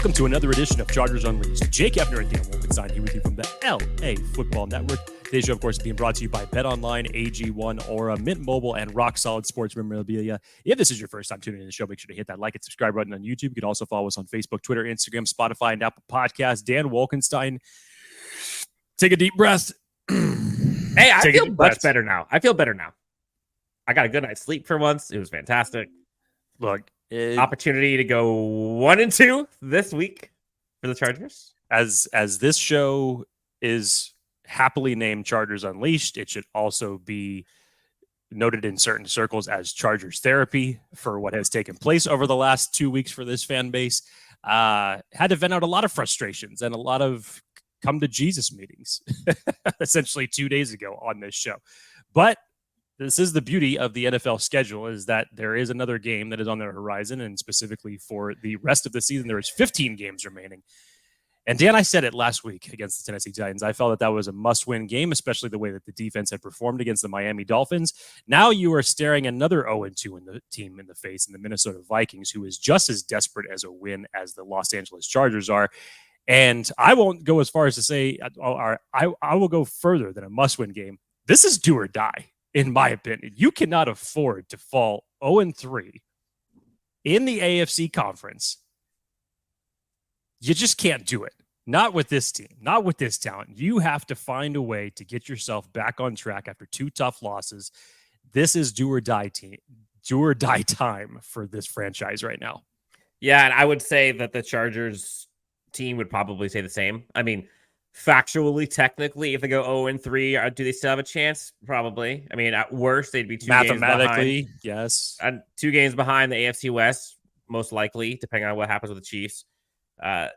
Welcome to another edition of Chargers Unleashed. Jake Hefner and Dan Wolkenstein here with you from the LA Football Network. Today's show, of course, is being brought to you by BetOnline, AG1, Aura, Mint Mobile, and Rock Solid Sports Memorabilia. If this is your first time tuning in to the show, make sure to hit that like and subscribe button on YouTube. You can also follow us on Facebook, Twitter, Instagram, Spotify, and Apple Podcasts. Dan Wolkenstein, take a deep breath. Hey, I feel much better now. I feel better now. I got a good night's sleep for once. It was fantastic. Look, opportunity to go 1-2 this week for the Chargers. As this show is happily named Chargers Unleashed, it should also be noted in certain circles as Chargers therapy for what has taken place over the last 2 weeks for this fan base. Had to vent out a lot of frustrations and a lot of come to Jesus meetings, essentially 2 days ago on this show. But this is the beauty of the NFL schedule, is that there is another game that is on the horizon, and specifically for the rest of the season, there is 15 games remaining. And Dan, I said it last week against the Tennessee Titans. I felt that was a must-win game, especially the way that the defense had performed against the Miami Dolphins. Now you are staring another 0-2 in the team in the face, in the Minnesota Vikings, who is just as desperate as a win as the Los Angeles Chargers are. And I won't go as far as to say, I will go further than a must-win game. This is do or die. In my opinion, you cannot afford to fall 0-3 in the AFC conference. You just can't do it. Not with this team, not with this talent. You have to find a way to get yourself back on track after two tough losses. This is do or die time for this franchise right now. Yeah, and I would say that the Chargers team would probably say the same. I mean, factually, technically, if they go 0-3, do they still have a chance? Probably. I mean, at worst, they'd be two games behind. Mathematically, yes. And 2 games behind the AFC West, most likely, depending on what happens with the Chiefs. But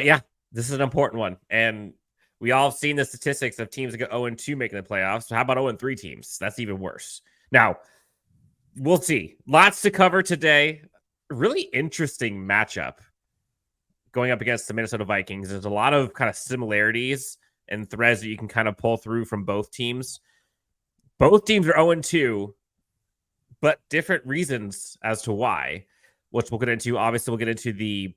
yeah, this is an important one. And we all have seen the statistics of teams that go 0-2 making the playoffs. So how about 0-3 teams? That's even worse. Now, we'll see. Lots to cover today. Really interesting matchup going up against the Minnesota Vikings. There's a lot of kind of similarities and threads that you can kind of pull through from both teams. Both teams are 0-2, but different reasons as to why, which we'll get into. Obviously, we'll get into the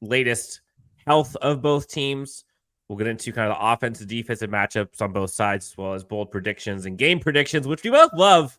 latest health of both teams. We'll get into kind of the offensive, defensive matchups on both sides, as well as bold predictions and game predictions, which we both love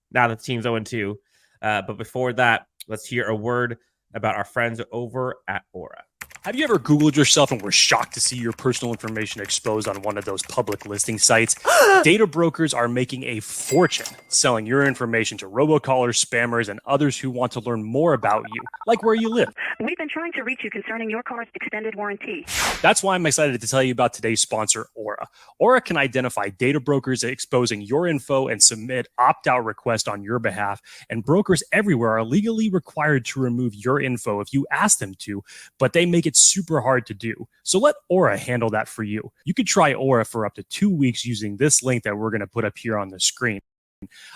now that the team's 0-2. But before that, let's hear a word about our friends over at Aura. Have you ever Googled yourself and were shocked to see your personal information exposed on one of those public listing sites? Data brokers are making a fortune selling your information to robocallers, spammers, and others who want to learn more about you, like where you live. We've been trying to reach you concerning your car's extended warranty. That's why I'm excited to tell you about today's sponsor, Aura. Aura can identify data brokers exposing your info and submit opt-out requests on your behalf. And brokers everywhere are legally required to remove your info if you ask them to, but they make it super hard to do. So let Aura handle that for you. You can try Aura for up to 2 weeks using this link that we're going to put up here on the screen.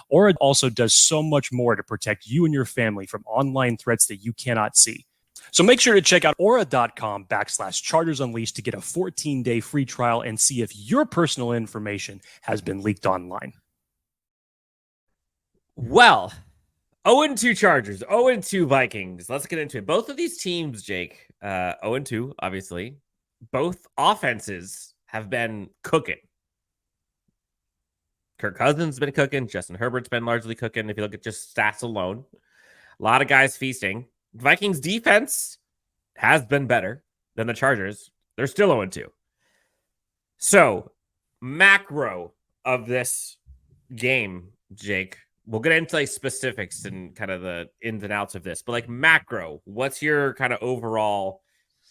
Aura also does so much more to protect you and your family from online threats that you cannot see. So make sure to check out aura.com/Chargers Unleashed to get a 14-day free trial and see if your personal information has been leaked online. Well, 0-2 Chargers, 0-2 Vikings. Let's get into it. Both of these teams, Jake, 0-2, obviously. Both offenses have been cooking. Kirk Cousins has been cooking. Justin Herbert's been largely cooking, if you look at just stats alone. A lot of guys feasting. Vikings defense has been better than the Chargers. They're still 0-2. So, macro of this game, Jake, we'll get into like specifics and kind of the ins and outs of this, but like macro, what's your kind of overall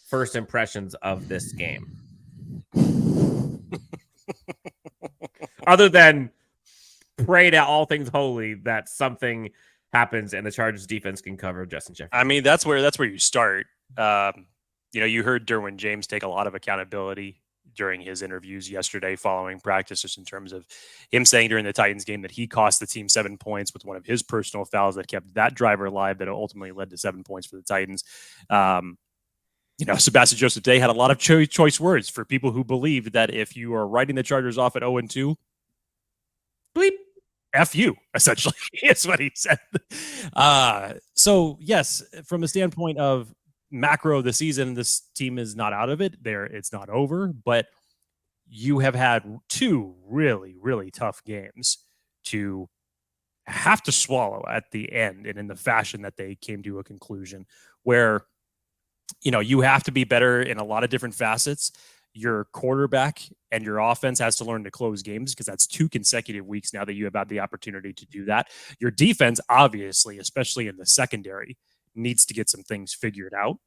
first impressions of this game? Other than pray to all things holy that something happens and the Chargers defense can cover Justin Jefferson. I mean, that's where you start. You heard Derwin James take a lot of accountability during his interviews yesterday following practice, just in terms of him saying during the Titans game that he cost the team 7 points with one of his personal fouls that kept that driver alive, that ultimately led to 7 points for the Titans. Sebastian Joseph Day had a lot of choice words for people who believed that if you are writing the Chargers off at 0-2, bleep, F you, essentially, is what he said. So, yes, from a standpoint of macro of the season, this team is not out of it. It's not over, but you have had 2 really, really tough games to have to swallow at the end, and in the fashion that they came to a conclusion where, you have to be better in a lot of different facets. Your quarterback and your offense has to learn to close games, because that's 2 consecutive weeks now that you have had the opportunity to do that. Your defense, obviously, especially in the secondary, needs to get some things figured out.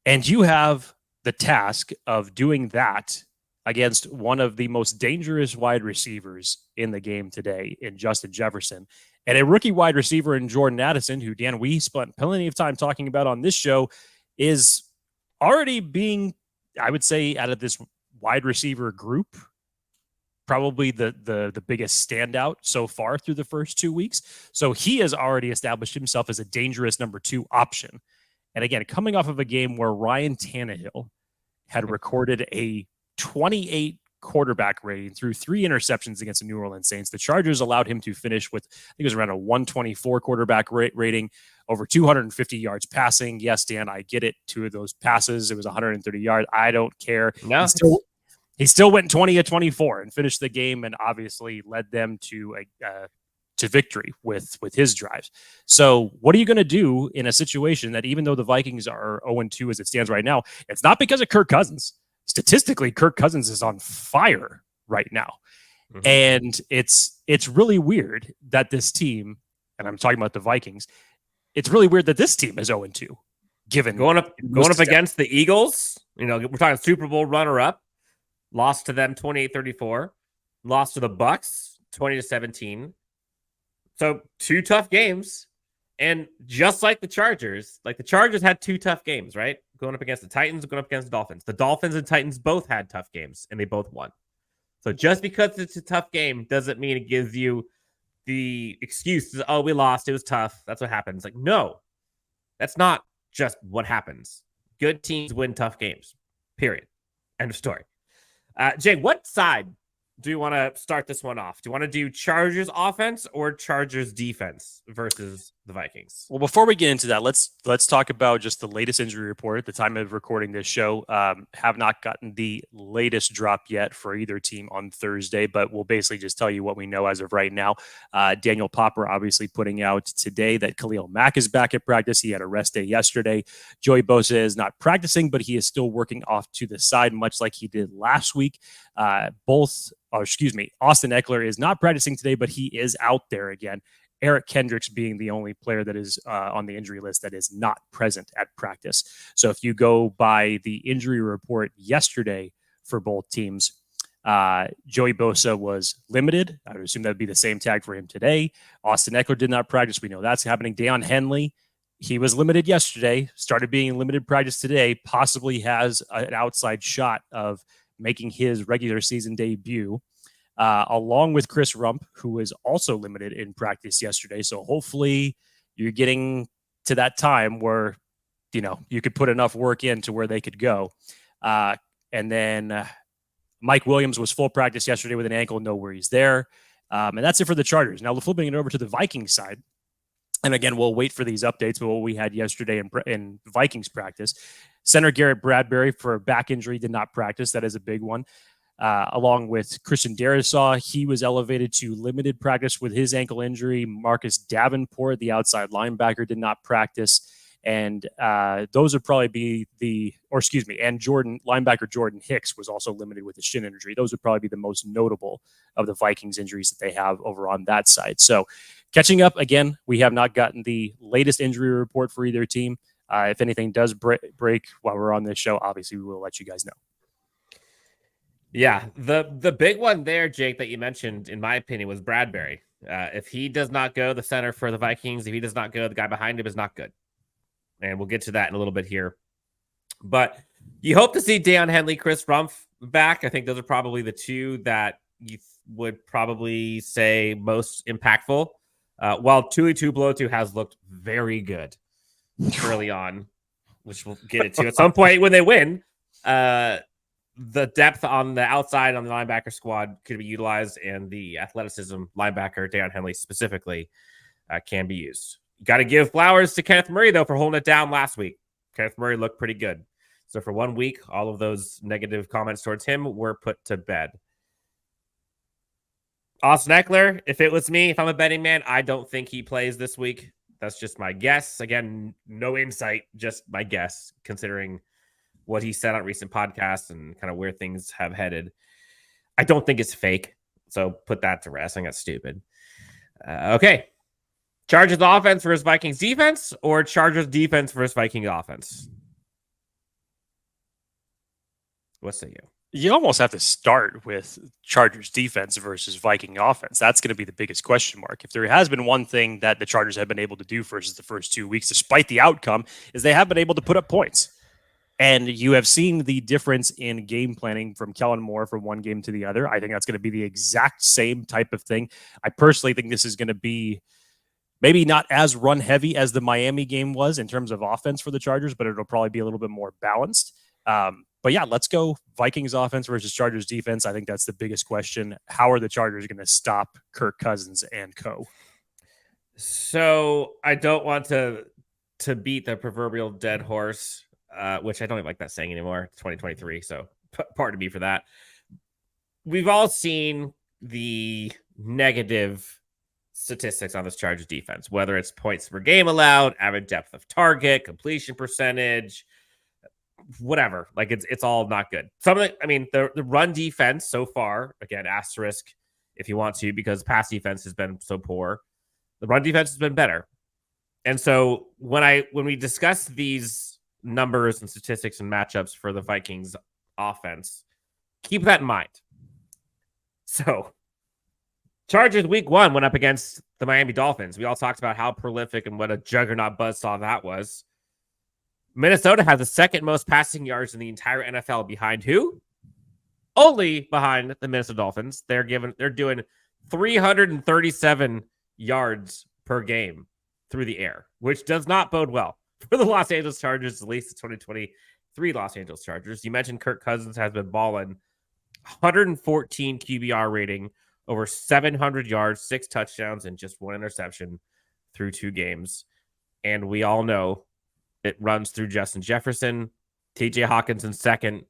And you have the task of doing that against one of the most dangerous wide receivers in the game today in Justin Jefferson, and a rookie wide receiver in Jordan Addison, who, Dan, we spent plenty of time talking about on this show, is already being, I would say, out of this wide receiver group, probably the biggest standout so far through the first 2 weeks. So he has already established himself as a dangerous number 2 option. And again, coming off of a game where Ryan Tannehill had recorded a 28 quarterback rating through 3 interceptions against the New Orleans Saints. The Chargers allowed him to finish with, I think it was around a 124 quarterback rating, over 250 yards passing. Yes, Dan, I get it. 2 of those passes, it was 130 yards. I don't care. No. He still went 20 of 24 and finished the game, and obviously led them to victory with his drives. So what are you going to do in a situation that, even though the Vikings are 0-2 as it stands right now, it's not because of Kirk Cousins. Statistically, Kirk Cousins is on fire right now. Mm-hmm. And it's really weird that this team, and I'm talking about the Vikings, it's really weird that this team is 0-2, given going up against the Eagles. We're talking Super Bowl runner-up, lost to them 28-34, lost to the Bucks 20-17. So 2 tough games. And just like the Chargers had 2 tough games, right? Going up against the Titans, going up against the Dolphins. The Dolphins and Titans both had tough games, and they both won. So just because it's a tough game doesn't mean it gives you the excuse, oh, we lost, it was tough, that's what happens. Like, no, that's not just what happens. Good teams win tough games, period. End of story. Jay, what side do you want to start this one off? Do you want to do Chargers offense or Chargers defense versus the Vikings? Well, before we get into that, let's talk about just the latest injury report at the time of recording this show. Have not gotten the latest drop yet for either team on Thursday, but we'll basically just tell you what we know as of right now. Daniel Popper obviously putting out today that Khalil Mack is back at practice. He had a rest day yesterday. Joey Bosa is not practicing, but he is still working off to the side, much like he did last week. Austin Eckler is not practicing today, but he is out there again. Eric Kendricks being the only player that is on the injury list that is not present at practice. So if you go by the injury report yesterday for both teams, Joey Bosa was limited. I would assume that would be the same tag for him today. Austin Eckler did not practice. We know that's happening. Deion Henley, he was limited yesterday, started being in limited practice today, possibly has an outside shot of making his regular season debut, along with Chris Rump, who is also limited in practice yesterday. So hopefully you're getting to that time where, you could put enough work in to where they could go. And then Mike Williams was full practice yesterday with an ankle, no worries there. And that's it for the Chargers. Now, flipping it over to the Vikings side. And again, we'll wait for these updates, but what we had yesterday in Vikings practice, center Garrett Bradbury for a back injury did not practice. That is a big one. Along with Christian Darrisaw, he was elevated to limited practice with his ankle injury. Marcus Davenport, the outside linebacker, did not practice. And those would probably be linebacker Jordan Hicks was also limited with a shin injury. Those would probably be the most notable of the Vikings injuries that they have over on that side. So catching up, again, we have not gotten the latest injury report for either team. If anything does break while we're on this show, obviously we will let you guys know. Yeah, the big one there, Jake, that you mentioned, in my opinion, was Bradbury. If he does not go, the center for the Vikings, if he does not go, the guy behind him is not good. And we'll get to that in a little bit here. But you hope to see Deion Henley, Chris Rumpf back. I think those are probably the 2 that you would probably say most impactful. While Tuli Tuipulotu has looked very good early on, which we'll get into at some point when they win. the depth on the outside on the linebacker squad could be utilized, and the athleticism linebacker, Deion Henley specifically, can be used. You got to give flowers to Kenneth Murray, though, for holding it down last week. Kenneth Murray looked pretty good. So for 1 week, all of those negative comments towards him were put to bed. Austin Eckler, if it was me, if I'm a betting man, I don't think he plays this week. That's just my guess. Again, no insight, just my guess, considering what he said on recent podcasts and kind of where things have headed. I don't think it's fake. So put that to rest. I think that's stupid. Okay. Chargers offense versus Vikings defense, or Chargers defense versus Vikings offense? What say you? You almost have to start with Chargers defense versus Viking offense. That's going to be the biggest question mark. If there has been one thing that the Chargers have been able to do versus the first 2 weeks, despite the outcome, is they have been able to put up points. And you have seen the difference in game planning from Kellen Moore from one game to the other. I think that's going to be the exact same type of thing. I personally think this is going to be maybe not as run heavy as the Miami game was in terms of offense for the Chargers, but it'll probably be a little bit more balanced. But yeah, let's go Vikings offense versus Chargers defense. I think that's the biggest question. How are the Chargers going to stop Kirk Cousins and co? So I don't want to beat the proverbial dead horse, which I don't even like that saying anymore. It's 2023, so pardon me for that. We've all seen the negative statistics on this Chargers defense, whether it's points per game allowed, average depth of target, completion percentage, whatever. Like it's all not good. The run defense so far, again, asterisk if you want to, because pass defense has been so poor. The run defense has been better. And so when we discuss these numbers and statistics and matchups for the Vikings offense, keep that in mind. So Chargers week 1 went up against the Miami Dolphins. We all talked about how prolific and what a juggernaut buzzsaw that was. Minnesota has the second most passing yards in the entire NFL behind who? Only behind the Minnesota Dolphins. They're doing 337 yards per game through the air, which does not bode well for the Los Angeles Chargers, at least the 2023 Los Angeles Chargers. You mentioned Kirk Cousins has been balling. 114 QBR rating, over 700 yards, 6 touchdowns, and just 1 interception through 2 games. And we all know it runs through Justin Jefferson, TJ Hawkinson second,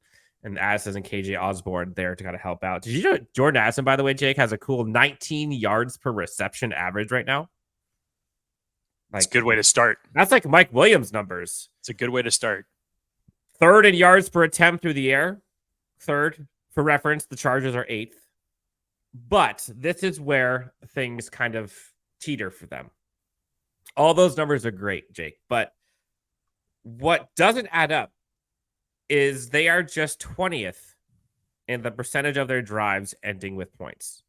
and Addison and KJ Osborne there to kind of help out. Did you know Jordan Addison, by the way, Jake, has a cool 19 yards per reception average right now? That's a good way to start. That's like Mike Williams numbers. It's a good way to start. Third in yards per attempt through the air. Third. For reference, the Chargers are 8th. But this is where things kind of teeter for them. All those numbers are great, Jake. But what doesn't add up is they are just 20th in the percentage of their drives ending with points.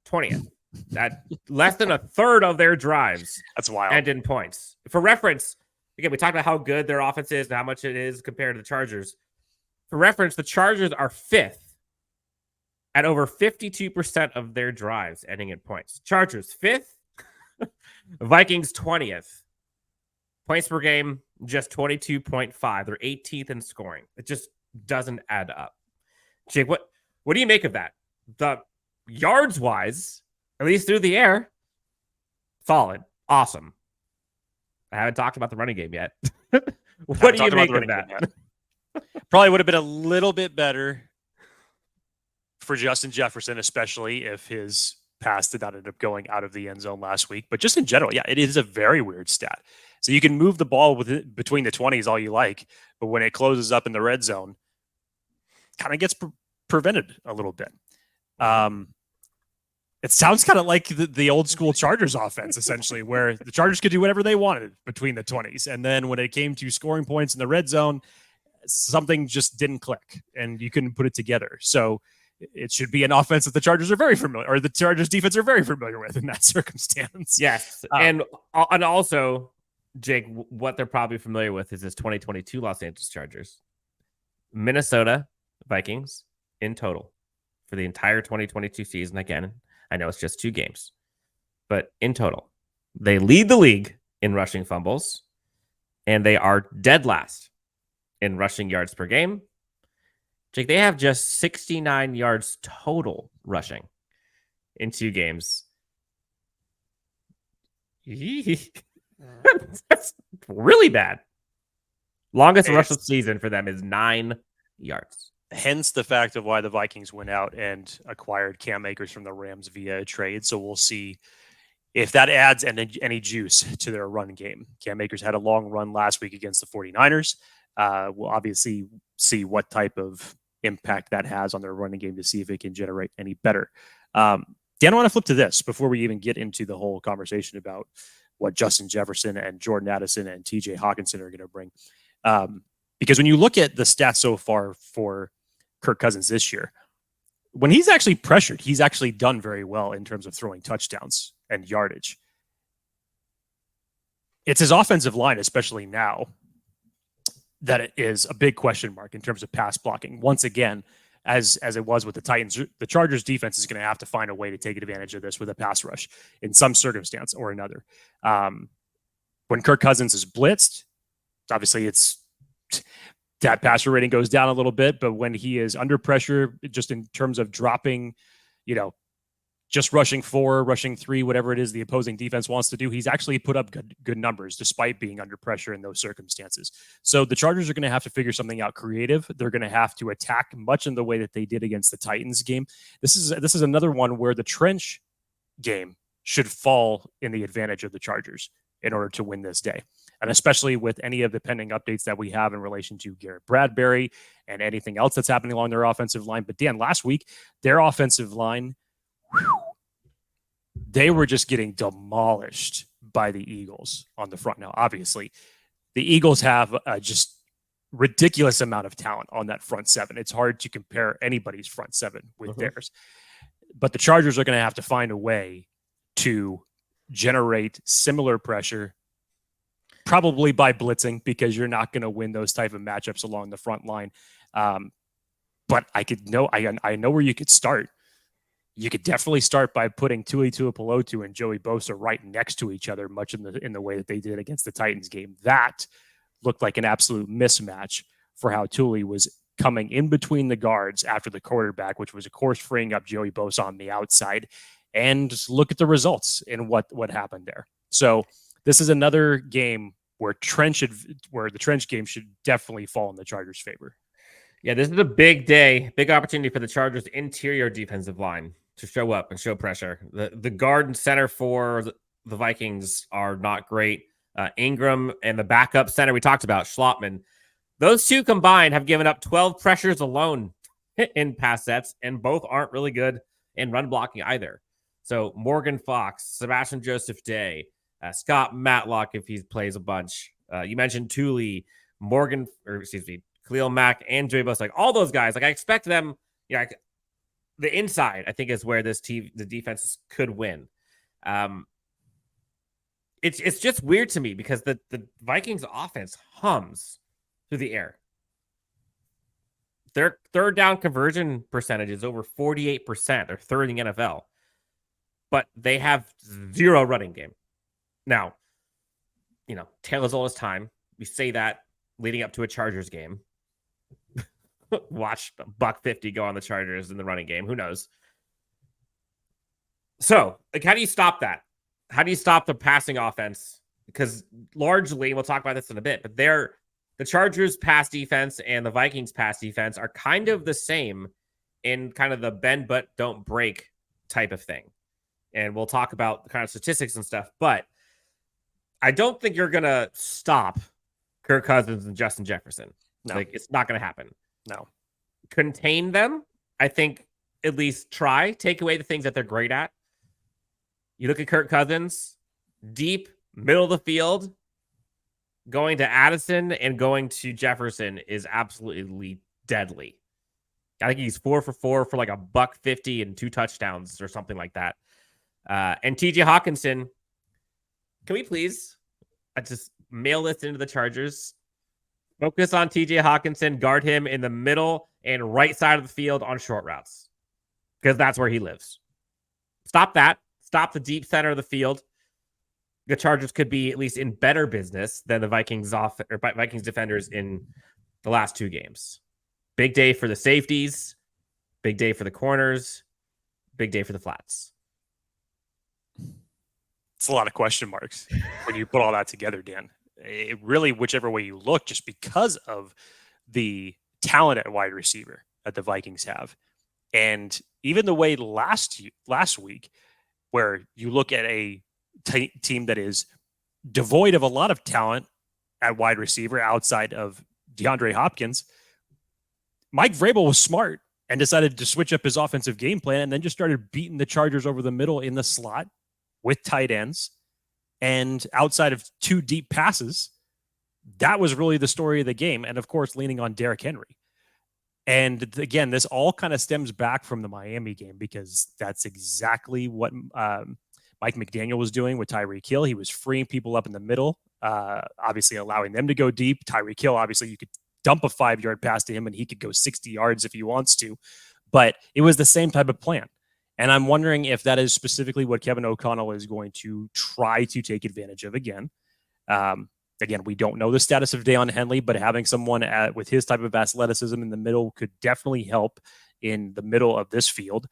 20th. That less than a third of their drives That's wild. end in points. For reference, again, we talked about how good their offense is and how much it is compared to the Chargers. For reference, the Chargers are 5th at over 52% of their drives ending in points. Chargers 5th, Vikings 20th. Points per game, just 22.5. They're 18th in scoring. It just doesn't add up. Jake, what do you make of that? The yards wise, at least through the air, solid, awesome. I haven't talked about the running game yet. What do you make of that? Probably would have been a little bit better for Justin Jefferson, especially if his pass did not end up going out of the end zone last week. But just in general, yeah, it is a very weird stat. So you can move the ball between the 20s all you like, but when it closes up in the red zone, kind of gets prevented a little bit. It sounds kind of like the old school Chargers offense, essentially, where the Chargers could do whatever they wanted between the 20s. And then when it came to scoring points in the red zone, something just didn't click and you couldn't put it together. So it should be an offense that the Chargers are very familiar, or the Chargers defense are very familiar with in that circumstance. Yes. And also, Jake, what they're probably familiar with is this 2022 Los Angeles Chargers. Minnesota Vikings in total for the entire 2022 season. Again, I know it's just 2 games, but in total, they lead the league in rushing fumbles, and they are dead last in rushing yards per game, Jake, they have just 69 yards total rushing in 2 games. That's really bad. Longest rush of the season for them is 9 yards. Hence the fact of why the Vikings went out and acquired Cam Akers from the Rams via a trade. So we'll see if that adds any juice to their run game. Cam Akers had a long run last week against the 49ers. We'll obviously see what type of impact that has on their running game to see if it can generate any better. Dan, I want to flip to this before we even get into the whole conversation about what Justin Jefferson and Jordan Addison and TJ Hawkinson are going to bring. Because when you look at the stats so far for Kirk Cousins this year, when he's actually pressured, he's actually done very well in terms of throwing touchdowns and yardage. It's his offensive line, especially now, that it is a big question mark in terms of pass blocking. Once again, as it was with the Titans, the Chargers defense is going to have to find a way to take advantage of this with a pass rush in some circumstance or another. When Kirk Cousins is blitzed, obviously that passer rating goes down a little bit, but when he is under pressure, just in terms of dropping, just rushing 4, rushing 3, whatever it is the opposing defense wants to do, he's actually put up good numbers despite being under pressure in those circumstances. So the Chargers are going to have to figure something out creative. They're going to have to attack much in the way that they did against the Titans game. This is another one where the trench game should fall in the advantage of the Chargers in order to win this day. And especially with any of the pending updates that we have in relation to Garrett Bradbury and anything else that's happening along their offensive line. But Dan, last week, their offensive line, they were just getting demolished by the Eagles on the front. Now, obviously, the Eagles have just ridiculous amount of talent on that front 7. It's hard to compare anybody's front 7 with theirs. But the Chargers are going to have to find a way to generate similar pressure, probably by blitzing, because you're not going to win those type of matchups along the front line. But I know where you could start. You could definitely start by putting Tuli Tuipulotu and Joey Bosa right next to each other, much in the way that they did against the Titans game. That looked like an absolute mismatch for how Tuli was coming in between the guards after the quarterback, which was, of course, freeing up Joey Bosa on the outside. And look at the results in what happened there. So this is another game where the trench game should definitely fall in the Chargers' favor. Yeah, this is a big day, big opportunity for the Chargers' interior defensive line to show up and show pressure. The guard and center for the Vikings are not great. Ingram and the backup center we talked about, Schlottman, those two combined have given up 12 pressures alone in pass sets, and both aren't really good in run blocking either. So Morgan Fox, Sebastian Joseph Day, Scott Matlock, if he plays a bunch. You mentioned Tuli, Khalil Mack, and Joey Bosa. Like all those guys, I expect them. The inside, I think, is where the defenses could win. It's just weird to me because the Vikings offense hums through the air. Their third down conversion percentage is over 48%. They're third in the NFL. But they have zero running game. Now, tale as old as time. We say that leading up to a Chargers game. Watch $150 go on the Chargers in the running game. Who knows? So, how do you stop that? How do you stop the passing offense? Because largely, we'll talk about this in a bit, but the Chargers pass defense and the Vikings pass defense are kind of the same in kind of the bend but don't break type of thing. And we'll talk about the kind of statistics and stuff, but I don't think you're going to stop Kirk Cousins and Justin Jefferson. No. It's not going to happen. No. Contain them. I think at least take away the things that they're great at. You look at Kirk Cousins, deep, middle of the field, going to Addison and going to Jefferson is absolutely deadly. I think he's 4 for 4 for like $150 and 2 touchdowns or something like that. And TJ Hawkinson, can we please just mail this into the Chargers? Focus on TJ Hawkinson, guard him in the middle and right side of the field on short routes because that's where he lives. Stop that. Stop the deep center of the field. The Chargers could be at least in better business than the Vikings defenders in the last 2 games. Big day for the safeties, big day for the corners, big day for the flats. It's a lot of question marks when you put all that together, Dan. It really, whichever way you look, just because of the talent at wide receiver that the Vikings have. And even the way last week, where you look at a team that is devoid of a lot of talent at wide receiver outside of DeAndre Hopkins, Mike Vrabel was smart and decided to switch up his offensive game plan and then just started beating the Chargers over the middle in the slot with tight ends. And outside of 2 deep passes, that was really the story of the game. And of course, leaning on Derrick Henry. And again, this all kind of stems back from the Miami game because that's exactly what Mike McDaniel was doing with Tyreek Hill. He was freeing people up in the middle, obviously allowing them to go deep. Tyreek Hill, obviously, you could dump a 5-yard pass to him and he could go 60 yards if he wants to. But it was the same type of plan. And I'm wondering if that is specifically what Kevin O'Connell is going to try to take advantage of again. Again, we don't know the status of Deion Henley, but having someone with his type of athleticism in the middle could definitely help in the middle of this field.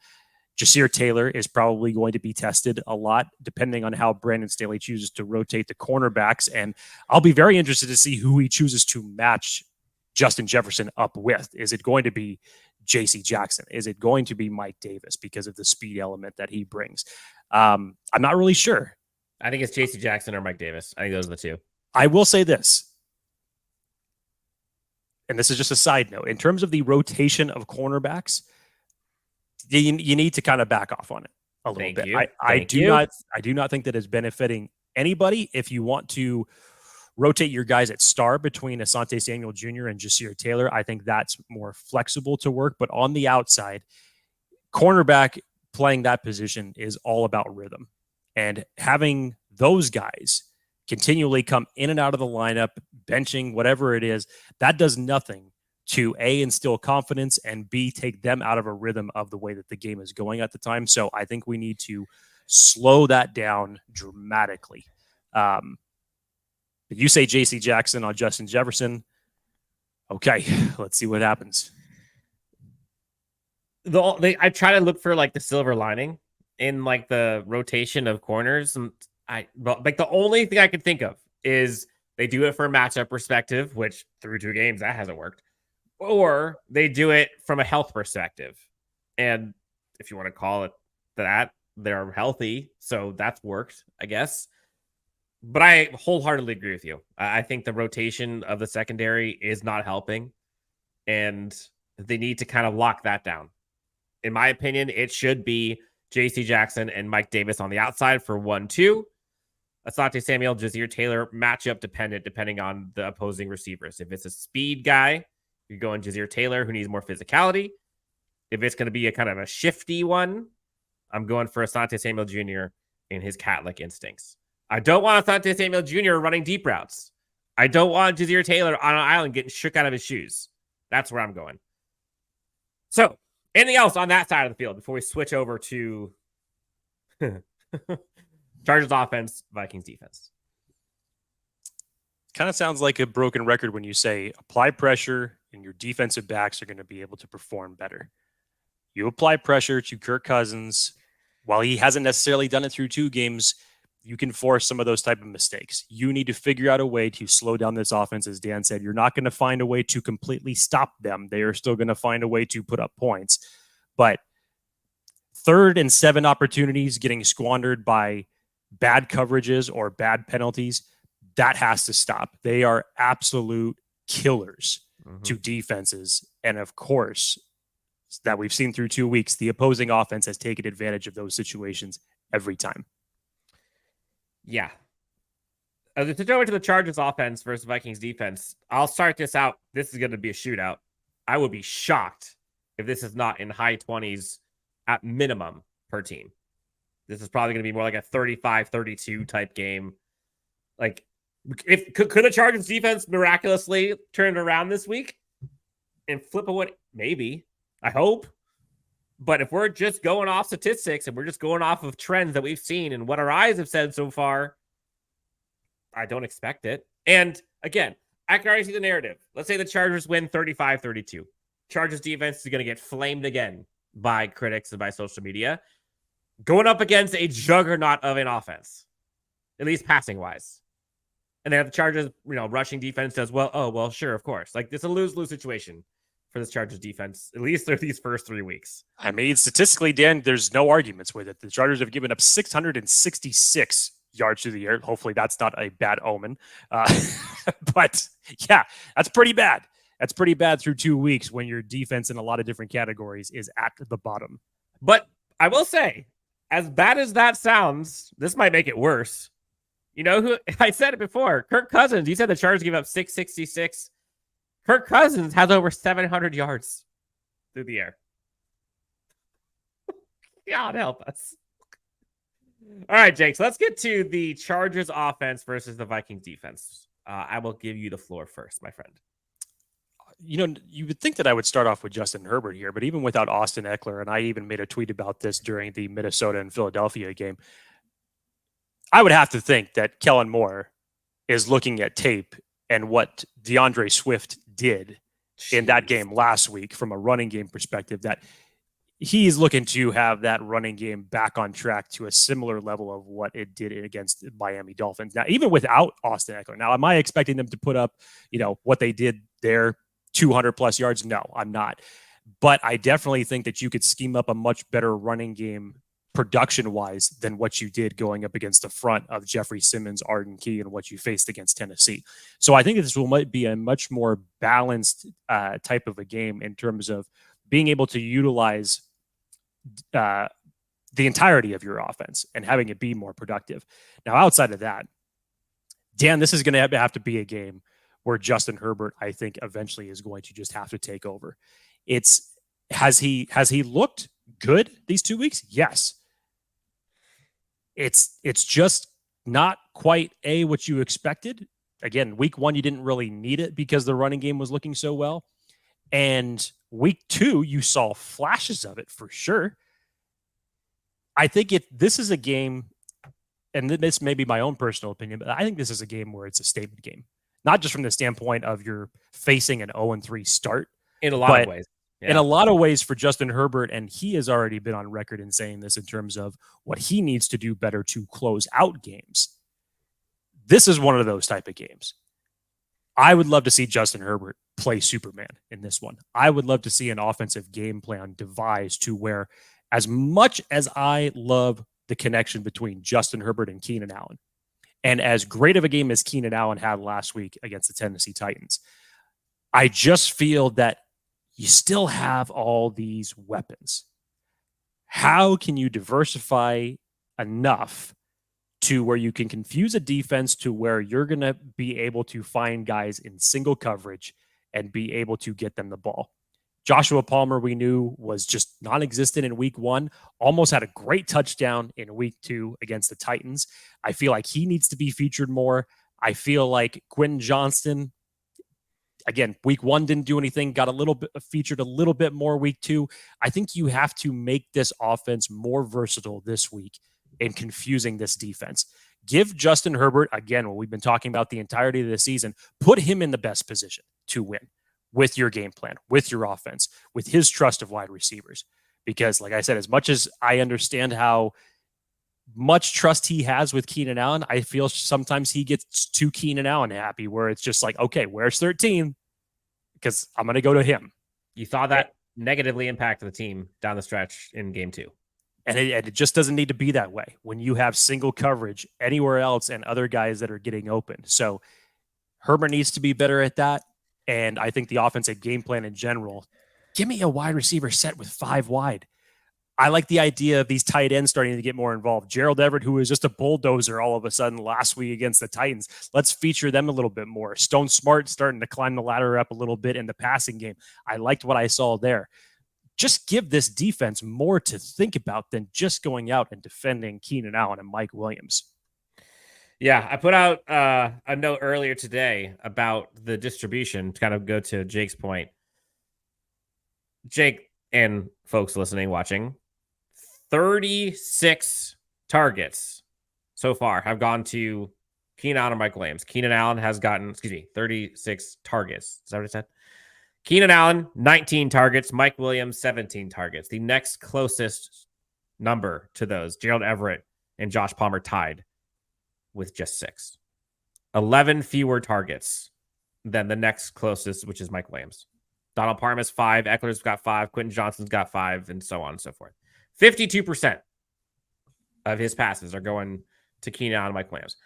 Jasir Taylor is probably going to be tested a lot, depending on how Brandon Staley chooses to rotate the cornerbacks. And I'll be very interested to see who he chooses to match Justin Jefferson up with. Is it going to be J.C. Jackson? Is it going to be Mike Davis because of the speed element that he brings? I'm not really sure. I think it's J.C. Jackson or Mike Davis. I think those are the two. I will say this, and this is just a side note, in terms of the rotation of cornerbacks, you need to kind of back off on it a little bit. I do not think that is benefiting anybody. If you want to rotate your guys at star between Asante Samuel Jr. and Jasir Taylor, I think that's more flexible to work. But on the outside, cornerback playing that position is all about rhythm. And having those guys continually come in and out of the lineup, benching, whatever it is, that does nothing to A, instill confidence, and B, take them out of a rhythm of the way that the game is going at the time. So I think we need to slow that down dramatically. You say J.C. Jackson on Justin Jefferson. Okay, let's see what happens. I try to look for like the silver lining in like the rotation of corners. And the only thing I can think of is they do it for a matchup perspective, which through 2 games, that hasn't worked. Or they do it from a health perspective. And if you want to call it that, they're healthy. So that's worked, I guess. But I wholeheartedly agree with you. I think the rotation of the secondary is not helping. And they need to kind of lock that down. In my opinion, it should be J.C. Jackson and Mike Davis on the outside for 1-2. Asante Samuel, Jasir Taylor, matchup dependent, depending on the opposing receivers. If it's a speed guy, you're going Jasir Taylor, who needs more physicality. If it's going to be a kind of a shifty one, I'm going for Asante Samuel Jr. and his cat-like instincts. I don't want Asante Samuel Jr. running deep routes. I don't want Jasir Taylor on an island getting shook out of his shoes. That's where I'm going. So, anything else on that side of the field before we switch over to Chargers offense, Vikings defense? Kind of sounds like a broken record when you say apply pressure and your defensive backs are going to be able to perform better. You apply pressure to Kirk Cousins. While he hasn't necessarily done it through 2 games, you can force some of those type of mistakes. You need to figure out a way to slow down this offense. As Dan said, you're not going to find a way to completely stop them. They are still going to find a way to put up points. But 3rd and 7 opportunities getting squandered by bad coverages or bad penalties, that has to stop. They are absolute killers to defenses. And of course, that we've seen through 2 weeks, the opposing offense has taken advantage of those situations every time. Yeah. To go into the Chargers offense versus Vikings defense, I'll start this out. This is going to be a shootout. I would be shocked if this is not in high 20s at minimum per team. This is probably going to be more like a 35-32 type game. Like, could a Chargers defense miraculously turn it around this week and flip a win? Maybe. I hope. But if we're just going off statistics and we're just going off of trends that we've seen and what our eyes have said so far, I don't expect it. And again, I can already see the narrative. Let's say the Chargers win 35-32. Chargers defense is going to get flamed again by critics and by social media, going up against a juggernaut of an offense, at least passing wise. And they have the Chargers, rushing defense as well. Oh, well, sure, of course. Like, it's a lose-lose situation for this Chargers defense, at least through these first 3 weeks. I mean, statistically, Dan, there's no arguments with it. The Chargers have given up 666 yards through the air. Hopefully that's not a bad omen. But yeah, that's pretty bad. That's pretty bad through 2 weeks when your defense in a lot of different categories is at the bottom. But I will say, as bad as that sounds, this might make it worse. You know who? I said it before. Kirk Cousins. You said the Chargers gave up 666. Kirk Cousins has over 700 yards through the air. God help us. All right, Jake. So let's get to the Chargers offense versus the Vikings defense. I will give you the floor first, my friend. You would think that I would start off with Justin Herbert here, but even without Austin Eckler, and I even made a tweet about this during the Minnesota and Philadelphia game, I would have to think that Kellen Moore is looking at tape and what DeAndre Swift did in that game last week from a running game perspective, that he's looking to have that running game back on track to a similar level of what it did against Miami Dolphins. Now, even without Austin Eckler, now, am I expecting them to put up, what they did there, 200 plus yards? No, I'm not. But I definitely think that you could scheme up a much better running game production-wise than what you did going up against the front of Jeffrey Simmons, Arden Key, and what you faced against Tennessee. So I think this might be a much more balanced type of a game in terms of being able to utilize the entirety of your offense and having it be more productive. Now, outside of that, Dan, this is going to have to be a game where Justin Herbert, I think, eventually is going to just have to take over. Has he looked good these 2 weeks? Yes. It's just not quite what you expected. Again, week 1, you didn't really need it because the running game was looking so well. And week 2, you saw flashes of it for sure. I think this is a game, and this may be my own personal opinion, but I think this is a game where it's a statement game. Not just from the standpoint of you're facing an 0-3 start. In a lot of ways. Yeah. In a lot of ways for Justin Herbert, and he has already been on record in saying this in terms of what he needs to do better to close out games. This is one of those type of games. I would love to see Justin Herbert play Superman in this one. I would love to see an offensive game plan devised to where, as much as I love the connection between Justin Herbert and Keenan Allen, and as great of a game as Keenan Allen had last week against the Tennessee Titans, I just feel that you still have all these weapons. How can you diversify enough to where you can confuse a defense to where you're going to be able to find guys in single coverage and be able to get them the ball? Joshua Palmer, we knew, was just non-existent in week 1, almost had a great touchdown in week 2 against the Titans. I feel like he needs to be featured more. I feel like Quentin Johnston, again, week 1 didn't do anything, got a little bit featured a little bit more week 2. I think you have to make this offense more versatile this week in confusing this defense. Give Justin Herbert, again, what we've been talking about the entirety of the season, put him in the best position to win with your game plan, with your offense, with his trust of wide receivers. Because, like I said, as much as I understand how much trust he has with Keenan Allen, I feel sometimes he gets too Keenan Allen happy, where it's just like, okay, where's 13? Because I'm going to go to him. You saw that negatively impact the team down the stretch in game 2. And it just doesn't need to be that way when you have single coverage anywhere else and other guys that are getting open. So Herbert needs to be better at that. And I think the offensive game plan in general, give me a wide receiver set with 5 wide. I like the idea of these tight ends starting to get more involved. Gerald Everett, who was just a bulldozer all of a sudden last week against the Titans. Let's feature them a little bit more. Stone Smart starting to climb the ladder up a little bit in the passing game. I liked what I saw there. Just give this defense more to think about than just going out and defending Keenan Allen and Mike Williams. Yeah, I put out a note earlier today about the distribution to kind of go to Jake's point. Jake and folks listening, watching, 36 targets so far have gone to Keenan Allen and Mike Williams. Keenan Allen has gotten, 36 targets. Is that what I said? Keenan Allen, 19 targets. Mike Williams, 17 targets. The next closest number to those, Gerald Everett and Josh Palmer tied with just 6. 11 fewer targets than the next closest, which is Mike Williams. Donald Parham 5. Eckler's got 5. Quentin Johnston's got 5, and so on and so forth. 52% of his passes are going to Keenan Allen and Mike Williams.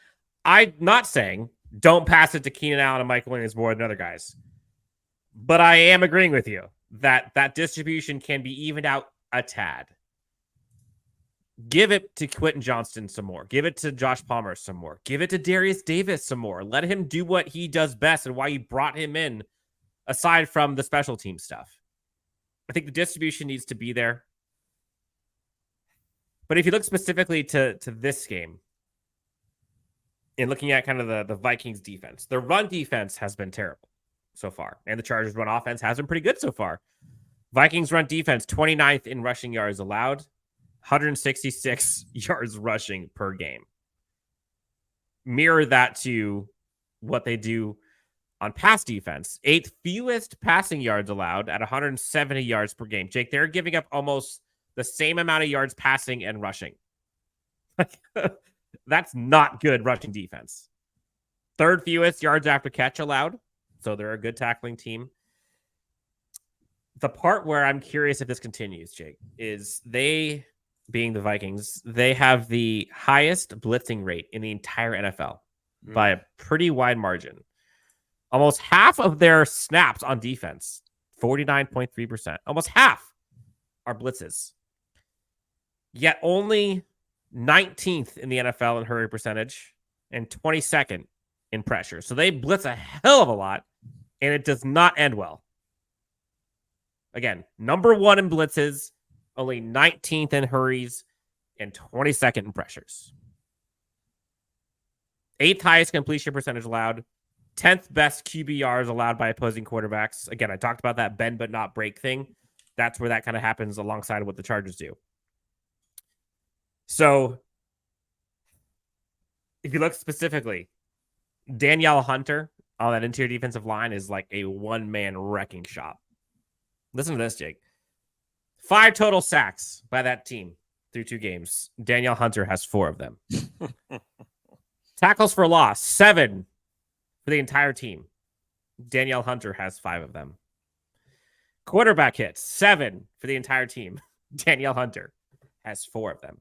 I'm not saying don't pass it to Keenan Allen and Mike Williams more than other guys, but I am agreeing with you that that distribution can be evened out a tad. Give it to Quentin Johnston some more. Give it to Josh Palmer some more. Give it to Darius Davis some more. Let him do what he does best and why you brought him in, aside from the special team stuff. I think the distribution needs to be there. But if you look specifically to this game, and looking at kind of the Vikings defense, their run defense has been terrible so far. And the Chargers run offense has been pretty good so far. Vikings run defense, 29th in rushing yards allowed, 166 yards rushing per game. Mirror that to what they do on pass defense. 8th fewest passing yards allowed at 170 yards per game. Jake, they're giving up almost the same amount of yards passing and rushing. That's not good rushing defense. 3rd fewest yards after catch allowed. So they're a good tackling team. The part where I'm curious if this continues, Jake, is they, being the Vikings, they have the highest blitzing rate in the entire NFL by a pretty wide margin. Almost half of their snaps on defense, 49.3%, almost half are blitzes. Yet only 19th in the NFL in hurry percentage and 22nd in pressure. So they blitz a hell of a lot, and it does not end well. Again, number 1 in blitzes, only 19th in hurries, and 22nd in pressures. 8th highest completion percentage allowed, 10th best QBRs allowed by opposing quarterbacks. Again, I talked about that bend but not break thing. That's where that kind of happens alongside what the Chargers do. So, if you look specifically, Danielle Hunter on that interior defensive line is like a one-man wrecking shop. Listen to this, Jake. 5 total sacks by that team through 2 games. Danielle Hunter has 4 of them. Tackles for loss, 7 for the entire team. Danielle Hunter has 5 of them. Quarterback hits, 7 for the entire team. Danielle Hunter has 4 of them.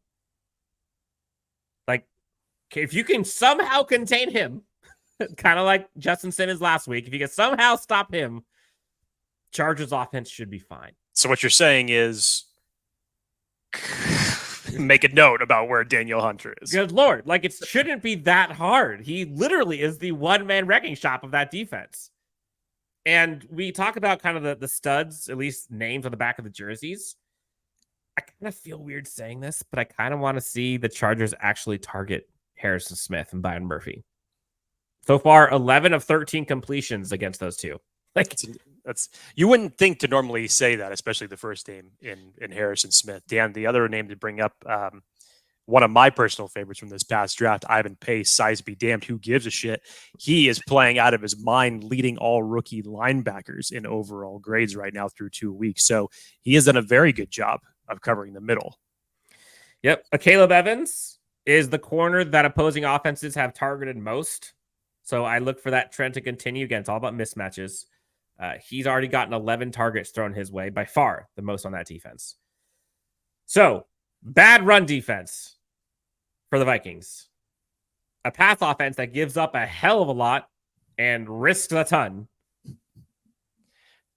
Like, if you can somehow contain him, kind of like Justin Simmons last week, if you can somehow stop him, Chargers offense should be fine. So what you're saying is make a note about where Danielle Hunter is. Good Lord. Like, it shouldn't be that hard. He literally is the one-man wrecking shop of that defense. And we talk about kind of the studs, at least names on the back of the jerseys. I kind of feel weird saying this, but I kind of want to see the Chargers actually target Harrison Smith and Byron Murphy. So far, 11 of 13 completions against those two. Like, that's you wouldn't think to normally say that, especially the first name in Harrison Smith. Dan, the other name to bring up, one of my personal favorites from this past draft, Ivan Pace, size be damned, who gives a shit? He is playing out of his mind, leading all rookie linebackers in overall grades right now through 2 weeks. So he has done a very good job of covering the middle. Yep. Caleb Evans is the corner that opposing offenses have targeted most. So I look for that trend to continue. Again, it's all about mismatches. He's already gotten 11 targets thrown his way, by far the most on that defense. So, bad run defense for the Vikings. A pass offense that gives up a hell of a lot and risks a ton.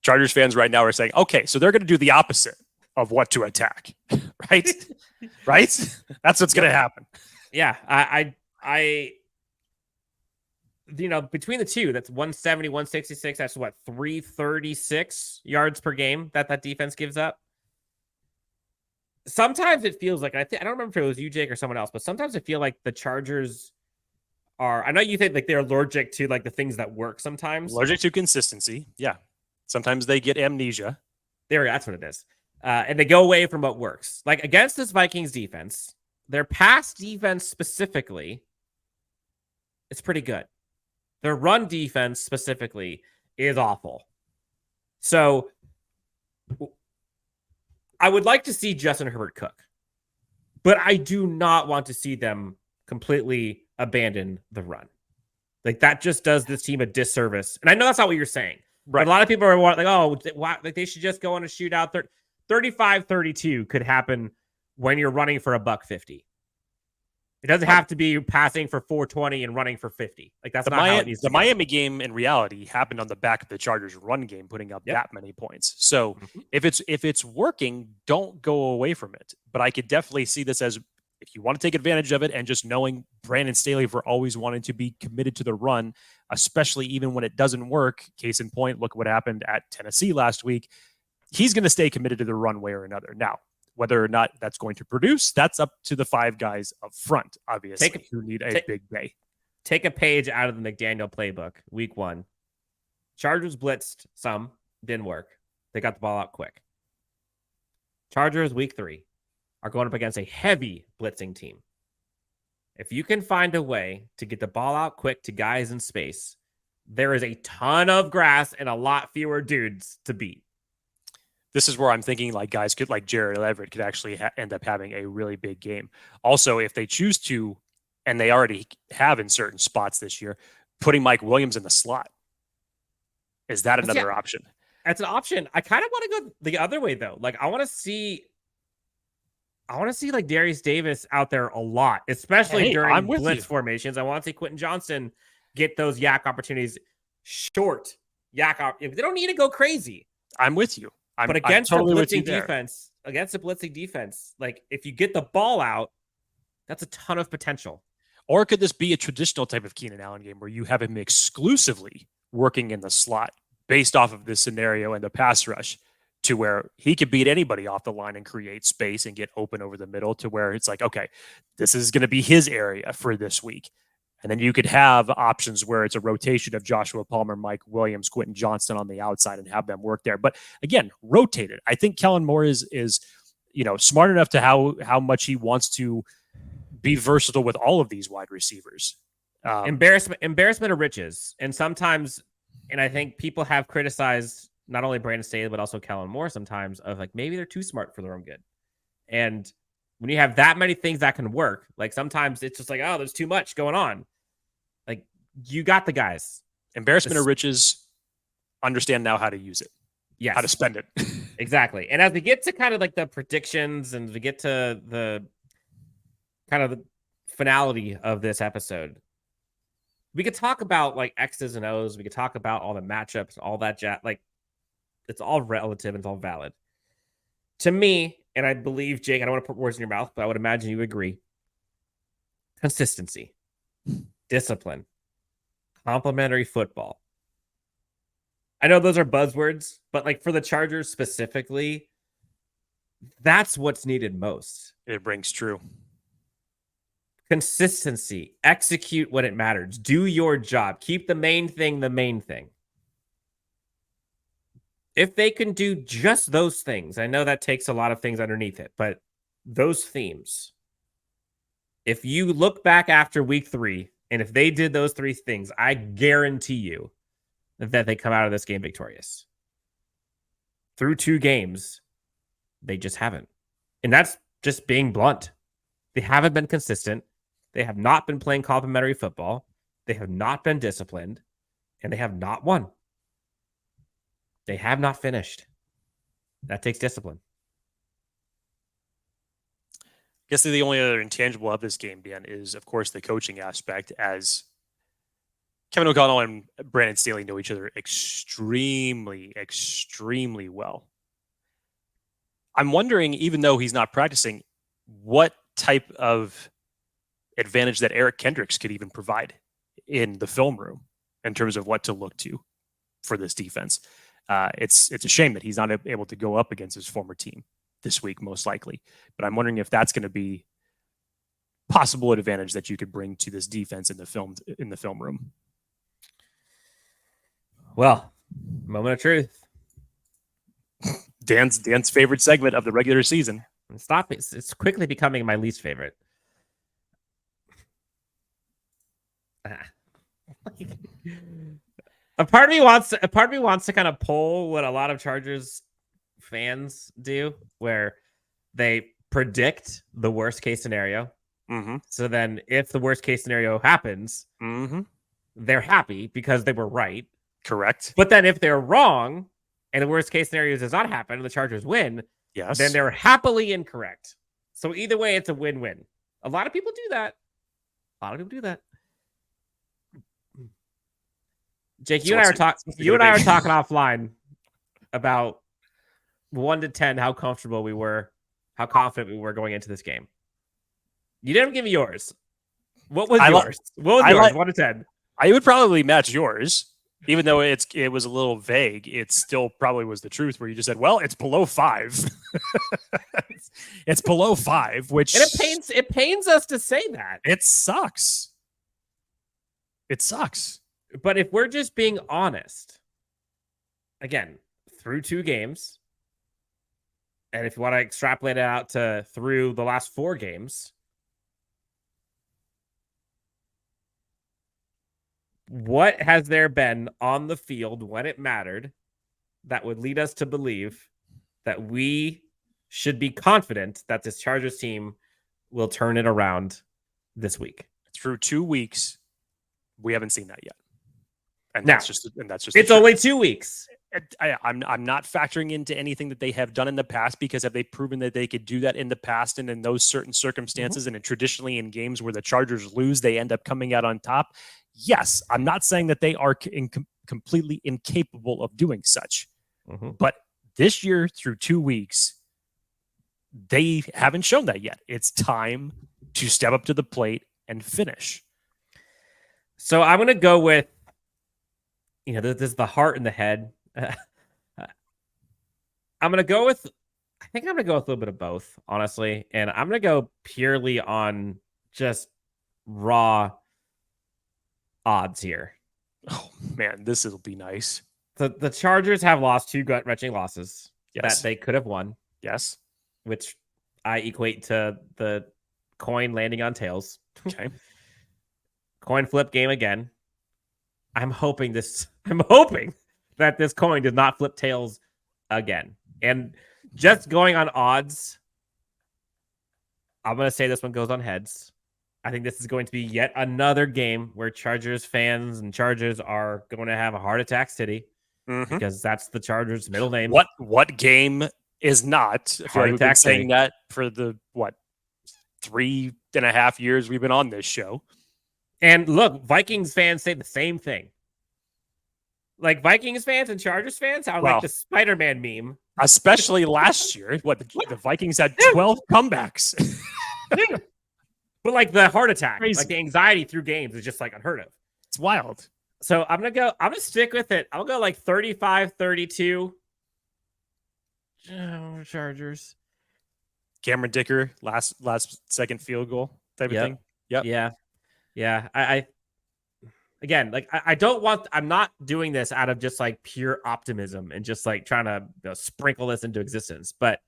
Chargers fans right now are saying, okay, so they're going to do the opposite of what to attack, right? Right? That's what's going to happen. Yeah, I you know, between the two, that's 170, 166. That's what, 336 yards per game that defense gives up. Sometimes it feels like, I don't remember if it was you, Jake, or someone else, but sometimes I feel like the Chargers are, I know you think like they're allergic to like the things that work sometimes. Allergic to consistency. Yeah. Sometimes they get amnesia. That's what it is. And they go away from what works. Like against this Vikings defense, their pass defense specifically, it's pretty good. Their run defense specifically is awful. So I would like to see Justin Herbert cook, but I do not want to see them completely abandon the run. Like that just does this team a disservice. And I know that's not what you're saying. Right. But a lot of people are like, oh, like they should just go on a shootout. 35-32 could happen when you're running for $150. It doesn't have to be passing for 420 and running for 50. Like that's not how it needs to the go. Miami game in reality happened on the back of the Chargers run game, putting up that many points. So if it's working, don't go away from it. But I could definitely see this as, if you want to take advantage of it, and just knowing Brandon Staley for always wanting to be committed to the run, especially even when it doesn't work. Case in point, look what happened at Tennessee last week. He's going to stay committed to the run way or another. Now, whether or not that's going to produce, that's up to the 5 guys up front, obviously, who need a big day. Take a page out of the McDaniel playbook. Week 1. Chargers blitzed some, didn't work. They got the ball out quick. Chargers week 3 are going up against a heavy blitzing team. If you can find a way to get the ball out quick to guys in space, there is a ton of grass and a lot fewer dudes to beat. This is where I'm thinking like guys could, like Jared Everett, could actually end up having a really big game. Also, if they choose to, and they already have in certain spots this year, putting Mike Williams in the slot. Is that another option? That's an option. I kind of want to go the other way though. Like I want to see like Darius Davis out there a lot, especially during blitz formations. I want to see Quentin Johnston get those yak opportunities, short yak. They don't need to go crazy. I'm with you. But against the blitzing defense, like if you get the ball out, that's a ton of potential. Or could this be a traditional type of Keenan Allen game where you have him exclusively working in the slot based off of this scenario and the pass rush, to where he could beat anybody off the line and create space and get open over the middle, to where it's like, okay, this is going to be his area for this week. And then you could have options where it's a rotation of Joshua Palmer, Mike Williams, Quentin Johnston on the outside, and have them work there. But again, rotated. I think Kellen Moore is smart enough to how much he wants to be versatile with all of these wide receivers. Embarrassment of riches. And sometimes, and I think people have criticized not only Brandon Staley, but also Kellen Moore sometimes, of like, maybe they're too smart for their own good. And when you have that many things that can work, like sometimes it's just like, oh, there's too much going on. Like you got the guys. Embarrassment of riches. Understand now how to use it. Yes. How to spend it. Exactly. And as we get to kind of like the predictions and we get to the kind of the finality of this episode, we could talk about like X's and O's. We could talk about all the matchups, all that jazz. Like it's all relative and it's all valid. To me, and I believe, Jake, I don't want to put words in your mouth, but I would imagine you agree. Consistency, discipline, complementary football. I know those are buzzwords, but like for the Chargers specifically, that's what's needed most. It rings true. Consistency, execute when it matters, do your job, keep the main thing the main thing. If they can do just those things, I know that takes a lot of things underneath it, but those themes, if you look back after week 3, and if they did those 3 things, I guarantee you that they come out of this game victorious. Through 2 games, they just haven't. And that's just being blunt. They haven't been consistent. They have not been playing complementary football. They have not been disciplined, and they have not won. They have not finished. That takes discipline. I guess the only other intangible of this game, Dan, is, of course, the coaching aspect, as Kevin O'Connell and Brandon Staley know each other extremely, extremely well. I'm wondering, even though he's not practicing, what type of advantage that Eric Kendricks could even provide in the film room in terms of what to look to for this defense. It's a shame that he's not able to go up against his former team this week, most likely. But I'm wondering if that's going to be possible advantage that you could bring to this defense in the film room. Well, moment of truth. Dan's favorite segment of the regular season. Stop! It's quickly becoming my least favorite. A part of me wants to kind of pull what a lot of Chargers fans do, where they predict the worst case scenario. Mm-hmm. So then if the worst case scenario happens, Mm-hmm. they're happy because they were right. Correct. But then if they're wrong and the worst case scenario does not happen and the Chargers win, Yes. then they're happily incorrect. So either way, it's a win-win. A lot of people do that. Jake, you and I are talking offline about 1 to 10 how comfortable we were, how confident we were going into this game. You didn't give me yours. What was yours? What was yours? 1 to 10. I would probably match yours, even though it was a little vague. It still probably was the truth, where you just said, "Well, it's below 5." It's below 5, which and it pains us to say that. It sucks. It sucks. But if we're just being honest, again, through 2 games, and if you want to extrapolate it out to through the last 4 games, what has there been on the field when it mattered that would lead us to believe that we should be confident that this Chargers team will turn it around this week? Through 2 weeks, we haven't seen that yet. And now, that's just it's only 2 weeks. I'm not factoring into anything that they have done in the past, because have they proven that they could do that in the past and in those certain circumstances? And traditionally in games where the Chargers lose, they end up coming out on top. Yes, I'm not saying that they are completely incapable of doing such. But this year, through 2 weeks, they haven't shown that yet. It's time to step up to the plate and finish. So I'm going to go with, this is the heart and the head. I think I'm going to go with a little bit of both, honestly. And I'm going to go purely on just raw odds here. Oh, man, this will be nice. The Chargers have lost 2 gut-wrenching losses that they could have won. Yes. Which I equate to the coin landing on tails. Okay. Coin flip game again. I'm hoping that this coin does not flip tails again. And just going on odds, I'm going to say this one goes on heads. I think this is going to be yet another game where Chargers fans and Chargers are going to have a heart attack city, because that's the Chargers' middle name. What game is not? I feel like we've been saying that for the 3.5 years we've been on this show. And look, Vikings fans say the same thing. Like Vikings fans and Chargers fans are like the Spider-Man meme. Especially last year. The Vikings had 12 comebacks. But like the heart attack, Crazy. like the anxiety through games is just like unheard of. It's wild. So I'm going to stick with it. I'll go like 35-32. Chargers. Cameron Dicker, last second field goal type of thing. Yep. Yeah. I again, like I'm not doing this out of just like pure optimism and just like trying to sprinkle this into existence. But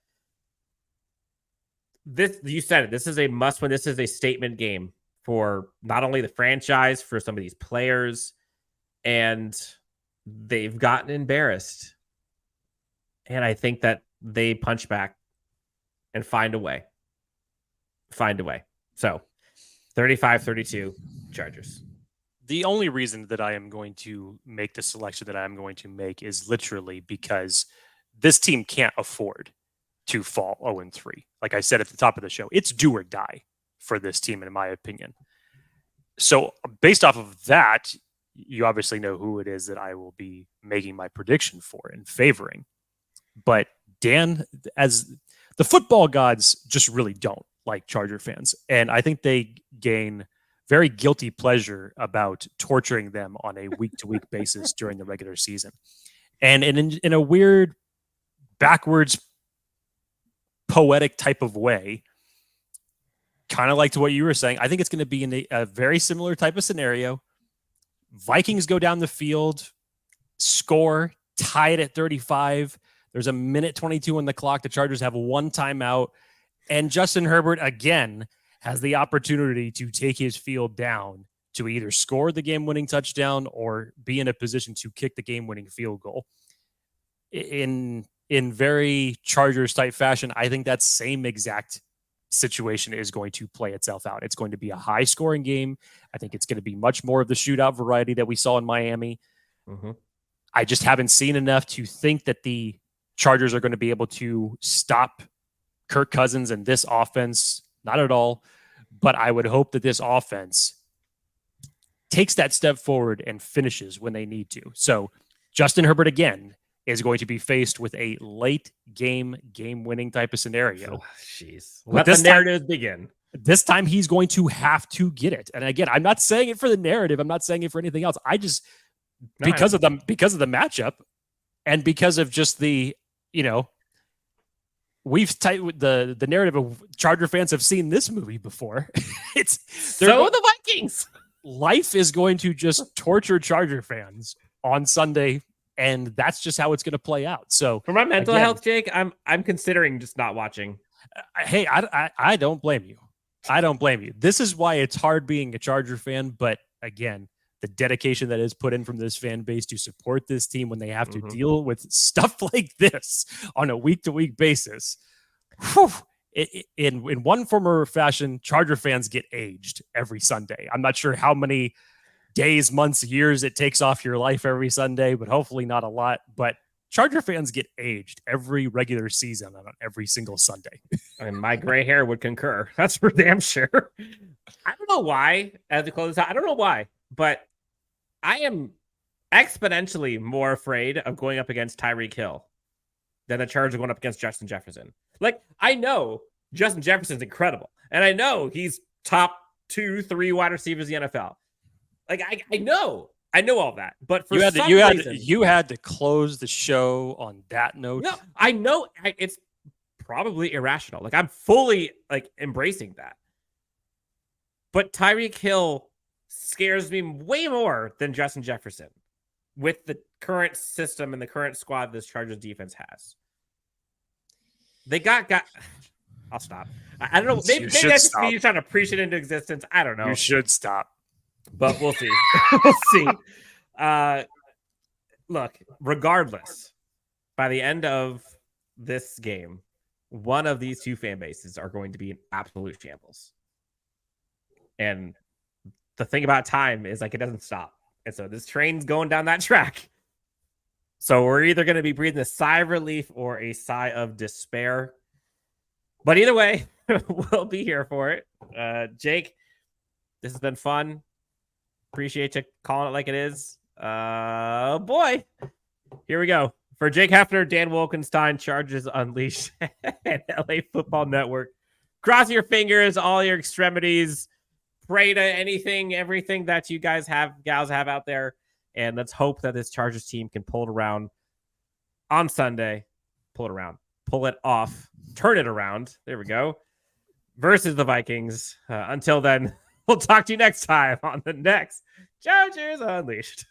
you said it. This is a must win. This is a statement game for not only the franchise, for some of these players, and they've gotten embarrassed. And I think that they punch back and find a way. So 35-32 Chargers. The only reason that I am going to make the selection that I'm going to make is literally because this team can't afford to fall 0-3. Like I said at the top of the show, it's do or die for this team, in my opinion. So based off of that, you obviously know who it is that I will be making my prediction for and favoring. But Dan, as the football gods just really don't like Charger fans. And I think they gain very guilty pleasure about torturing them on a week-to-week basis during the regular season. And in a weird, backwards, poetic type of way, kind of like to what you were saying, I think it's going to be in a very similar type of scenario. Vikings go down the field, score, tie it at 35. There's a minute 22 on the clock. The Chargers have 1 timeout. And Justin Herbert, again, has the opportunity to take his field down to either score the game-winning touchdown or be in a position to kick the game-winning field goal. In very Chargers-type fashion, I think that same exact situation is going to play itself out. It's going to be a high-scoring game. I think it's going to be much more of the shootout variety that we saw in Miami. I just haven't seen enough to think that the Chargers are going to be able to stop Kirk Cousins and this offense. Not at all. But I would hope that this offense takes that step forward and finishes when they need to. So Justin Herbert, again, is going to be faced with a late game-winning type of scenario. Jeez. Let the narrative begin. This time he's going to have to get it. And again, I'm not saying it for the narrative. I'm not saying it for anything else. I just, because of the matchup and because of just the, the narrative of Charger fans have seen this movie before. The Vikings. Life is going to just torture Charger fans on Sunday, and that's just how it's going to play out. So for my mental health, Jake, I'm considering just not watching. Hey, I don't blame you. I don't blame you. This is why it's hard being a Charger fan, but again, the dedication that is put in from this fan base to support this team when they have to deal with stuff like this on a week-to-week basis. Whew, in one form or fashion, Charger fans get aged every Sunday. I'm not sure how many days, months, years it takes off your life every Sunday, but hopefully not a lot. But Charger fans get aged every regular season on every single Sunday. And my gray hair would concur. That's for damn sure. I don't know why, as we close this out, I don't know why, but I am exponentially more afraid of going up against Tyreek Hill than the Chargers going up against Justin Jefferson. Like, I know Justin Jefferson's incredible, and I know he's top 2-3 wide receivers in the NFL. Like, I know all that, but for you had to close the show on that note. No, I know it's probably irrational. Like, I'm fully embracing that, but Tyreek Hill scares me way more than Justin Jefferson with the current system and the current squad this Chargers defense has. They got. I'll stop. I don't know. Maybe that's just me trying to preach it into existence. I don't know. You should stop. But we'll see. We'll see. Look, regardless, by the end of this game, one of these two fan bases are going to be in absolute shambles. And the thing about time is it doesn't stop. And so this train's going down that track. So we're either going to be breathing a sigh of relief or a sigh of despair. But either way, we'll be here for it. Jake, this has been fun. Appreciate you calling it like it is. Boy, here we go. For Jake Hefner, Dan Wolkenstein, Chargers Unleashed, and LAFB Network. Cross your fingers, all your extremities. Pray to everything that you gals have out there. And let's hope that this Chargers team can pull it around on Sunday. Pull it off, turn it around. There we go. Versus the Vikings. Until then, we'll talk to you next time on the next Chargers Unleashed.